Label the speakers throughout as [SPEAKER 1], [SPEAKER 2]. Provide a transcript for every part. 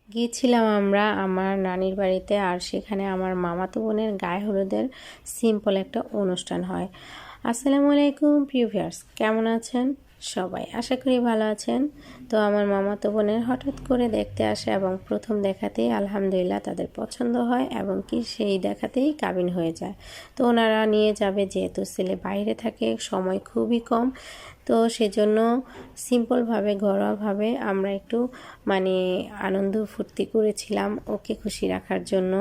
[SPEAKER 1] গিয়েছিলাম আমরা আমার নানির বাড়িতে, আর সেখানে আমার মামাতো বোনের গায়ে হলুদের সিম্পল একটা অনুষ্ঠান হয়। আসসালামু আলাইকুম প্রিয় ভিউয়ার্স, কেমন আছেন সবাই? আশা করি ভালো আছেন। তো আমার মামাতো বোনের হঠাৎ করে দেখতে আসে এবং প্রথম দেখাতেই আলহামদুলিল্লাহ তাদের পছন্দ হয় এবং কি সেই দেখাতেই কাবিন হয়ে যায়। তো ওনারা নিয়ে যাবে, যেহেতু ছেলে বাইরে থাকে, সময় খুবই কম, তো সেজন্য সিম্পলভাবে ঘরোয়াভাবে আমরা একটু মানে আনন্দ ফুর্তি করেছিলাম ওকে খুশি রাখার জন্য।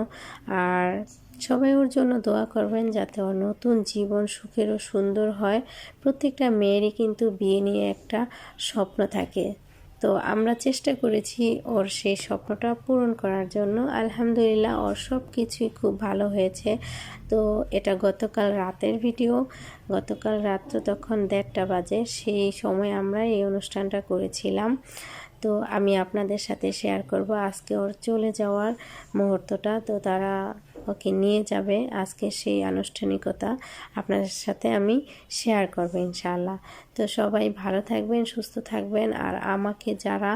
[SPEAKER 1] আর সবাই ওর জন্য দোয়া করবেন যাতে ওর নতুন জীবন সুখের ও সুন্দর হয়। প্রত্যেকটা মেয়েরই কিন্তু বিয়ে নিয়ে একটা স্বপ্ন থাকে, তো আমরা চেষ্টা করেছি ওর সেই স্বপ্নটা পূরণ করার জন্য। আলহামদুলিল্লাহ ওর সব কিছুই খুব ভালো হয়েছে। তো এটা গতকাল রাতের ভিডিও। গতকাল রাত্র তখন 1:30 বাজে, সেই সময় আমরা এই অনুষ্ঠানটা করেছিলাম। তো আমি আপনাদের সাথে শেয়ার করব আজকে ওর চলে যাওয়ার মুহূর্তটা। তো তারা ওকে নিয়ে যাবে, আজকে সেই আনুষ্ঠানিকতা আপনাদের সাথে আমি শেয়ার করব ইনশাআল্লাহ। তো সবাই ভালো থাকবেন, সুস্থ থাকবেন, আর আমাকে যারা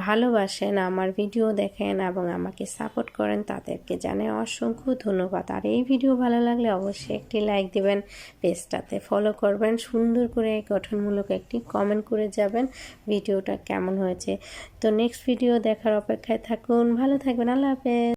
[SPEAKER 1] ভালোবাসেন, আমার ভিডিও দেখেন এবং আমাকে সাপোর্ট করেন, তাদেরকে জানাই অসংখ্য ধন্যবাদ। আর এই ভিডিও ভালো লাগলে অবশ্যই একটি লাইক দিবেন, পেজটাতে ফলো করবেন, সুন্দর করে গঠনমূলক একটি কমেন্ট করে যাবেন ভিডিওটা কেমন হয়েছে। তো নেক্সট ভিডিও দেখার অপেক্ষায় থাকুন, ভালো থাকবেন, আল্লাহ হাফেজ।